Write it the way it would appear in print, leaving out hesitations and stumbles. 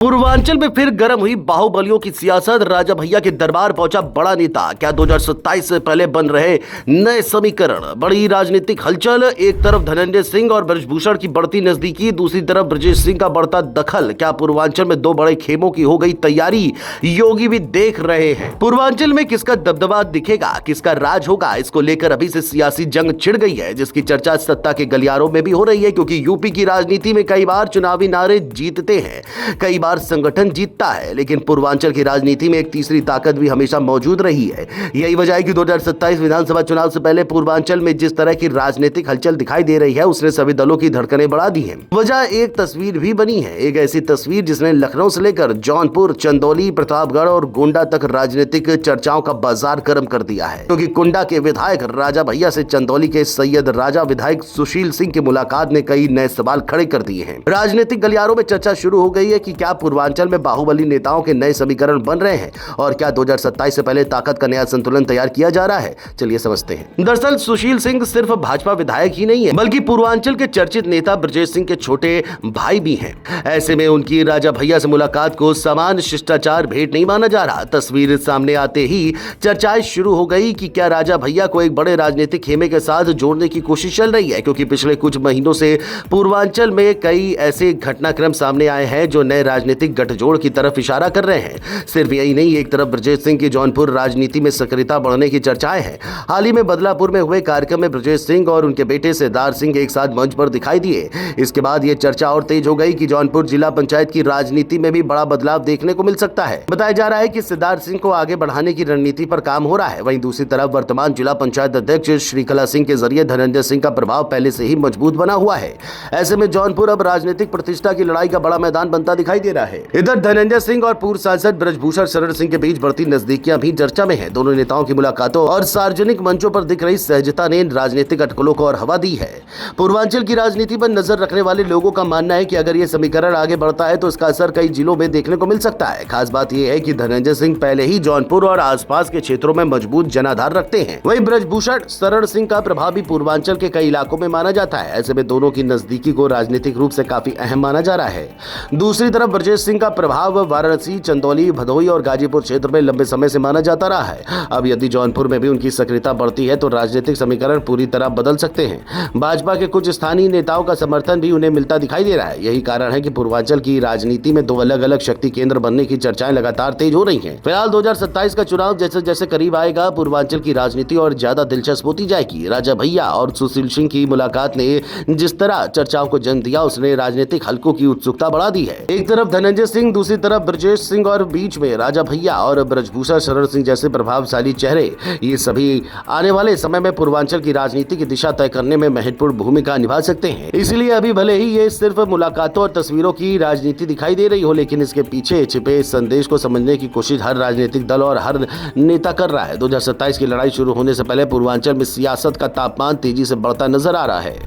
पूर्वांचल में फिर गर्म हुई बाहुबलियों की सियासत। राजा भैया के दरबार पहुंचा बड़ा नेता। क्या 2027 से पहले बन रहे नए समीकरण? बड़ी राजनीतिक हलचल। एक तरफ धनंजय सिंह और ब्रजभूषण की बढ़ती नजदीकी, दूसरी तरफ ब्रजेश सिंह का बढ़ता दखल। क्या पूर्वांचल में दो बड़े खेमों की हो गई तैयारी? योगी भी देख रहे हैं। पूर्वांचल में किसका दबदबा दिखेगा, किसका राज होगा, इसको लेकर अभी से सियासी जंग छिड़ गई है, जिसकी चर्चा सत्ता के गलियारों में भी हो रही है। क्योंकि यूपी की राजनीति में कई बार चुनावी नारे जीतते हैं, कई बार संगठन जीतता है, लेकिन पूर्वांचल की राजनीति में एक तीसरी ताकत भी हमेशा मौजूद रही है। यही वजह है कि 2027 विधानसभा चुनाव से पहले पूर्वांचल में जिस तरह की राजनीतिक हलचल दिखाई दे रही है, उसने सभी दलों की धड़कनें बढ़ा दी हैं। वजह एक तस्वीर भी बनी है, एक ऐसी तस्वीर जिसने लखनऊ से लेकर जौनपुर, चंदौली, प्रतापगढ़ और गोंडा तक राजनीतिक चर्चाओं का बाजार गर्म कर दिया है। क्योंकि कुंडा के विधायक राजा भैया से चंदौली के सैयद राजा विधायक सुशील सिंह की मुलाकात ने कई नए सवाल खड़े कर दिए हैं। राजनीतिक गलियारों में चर्चा शुरू हो गई है कि क्या पूर्वांचल में बाहुबली नेताओं के नए समीकरण बन रहे हैं और क्या 2027 से पहले ताकत का नया संतुलन तैयार किया जा रहा है। चलिए समझते हैं। दरअसल सुशील सिंह सिर्फ भाजपा विधायक ही नहीं है, बल्कि पूर्वांचल के चर्चित नेता ब्रजेश सिंह के छोटे भाई भी हैं। ऐसे में उनकी राजा भैया से मुलाकात को समान शिष्टाचार भेंट नहीं माना जा रहा। तस्वीर सामने आते ही चर्चाएं शुरू हो गई कि क्या राजा भैया को एक बड़े राजनीतिक खेमे के साथ जोड़ने की कोशिश चल रही है। क्योंकि पिछले कुछ महीनों से पूर्वांचल में कई ऐसे घटनाक्रम सामने आए हैं जो नए राजनीतिक गठजोड़ की तरफ इशारा कर रहे हैं। सिर्फ यही नहीं, एक तरफ ब्रजेश सिंह की जौनपुर राजनीति में सक्रियता बढ़ने की चर्चाएं हैं। हाल ही में बदलापुर में हुए कार्यक्रम में ब्रजेश सिंह और उनके बेटे सिद्धार्थ सिंह एक साथ मंच पर दिखाई दिए। इसके बाद यह चर्चा और तेज हो गई कि जौनपुर जिला पंचायत की राजनीति में भी बड़ा बदलाव देखने को मिल सकता है। बताया जा रहा है कि सिद्धार्थ सिंह को आगे बढ़ाने की रणनीति पर काम हो रहा है। वहीं दूसरी तरफ वर्तमान जिला पंचायत अध्यक्ष श्रीकला सिंह के जरिए धनंजय सिंह का प्रभाव पहले से ही मजबूत बना हुआ है। ऐसे में जौनपुर अब राजनीतिक प्रतिष्ठा की लड़ाई का बड़ा मैदान बनता दिखाई दे रहा है। इधर धनंजय सिंह और पूर्व सांसद ब्रजभूषण शरण सिंह के बीच बढ़ती नजदीकियां भी चर्चा में हैं। दोनों नेताओं की मुलाकातों और सार्वजनिक मंचों पर दिख रही सहजता ने राजनीतिक अटकलों को और हवा दी है। पूर्वांचल की राजनीति पर नजर रखने वाले लोगों का मानना है कि अगर ये समीकरण आगे बढ़ता है तो इसका असर कई जिलों में देखने को मिल सकता है। खास बात यह है कि धनंजय सिंह पहले ही जौनपुर और आसपास के क्षेत्रों में मजबूत जनाधार रखते हैं। वहीं ब्रजभूषण शरण सिंह का प्रभाव भी पूर्वांचल के कई इलाकों में माना जाता है। ऐसे में दोनों की नजदीकी को राजनीतिक रूप से काफी अहम माना जा रहा है। दूसरी तरफ ब्रजेश सिंह का प्रभाव वाराणसी, चंदौली, भदोही और गाजीपुर क्षेत्र में लंबे समय से माना जाता रहा है। अब यदि जौनपुर में भी उनकी सक्रियता बढ़ती है तो राजनीतिक समीकरण पूरी तरह बदल सकते हैं। भाजपा के कुछ स्थानीय नेताओं का समर्थन भी उन्हें मिलता दिखाई दे रहा है। यही कारण है कि पूर्वांचल की राजनीति में दो अलग अलग शक्ति केंद्र बनने की चर्चाएं लगातार तेज हो रही हैं। फिलहाल 2027 का चुनाव जैसे जैसे करीब आएगा, पूर्वांचल की राजनीति और ज्यादा दिलचस्प होती जाएगी। राजा भैया और सुशील सिंह की मुलाकात ने जिस तरह चर्चाओं को जन्म दिया, उसने राजनीतिक हलकों की उत्सुकता बढ़ा दी है। एक तरफ धनंजय सिंह, दूसरी तरफ ब्रजेश सिंह और बीच में राजा भैया और ब्रजभूषण शरण सिंह जैसे प्रभावशाली चेहरे। ये सभी आने वाले समय में पूर्वांचल की राजनीति की दिशा तय करने में महत्वपूर्ण भूमिका निभा सकते हैं। इसलिए अभी भले ही ये सिर्फ मुलाकातों और तस्वीरों की राजनीति दिखाई दे रही हो, लेकिन इसके पीछे छिपे इस संदेश को समझने की कोशिश हर राजनीतिक दल और हर नेता कर रहा है। 2027 की लड़ाई शुरू होने से पहले पूर्वांचल में सियासत का तापमान तेजी से बढ़ता नजर आ रहा है।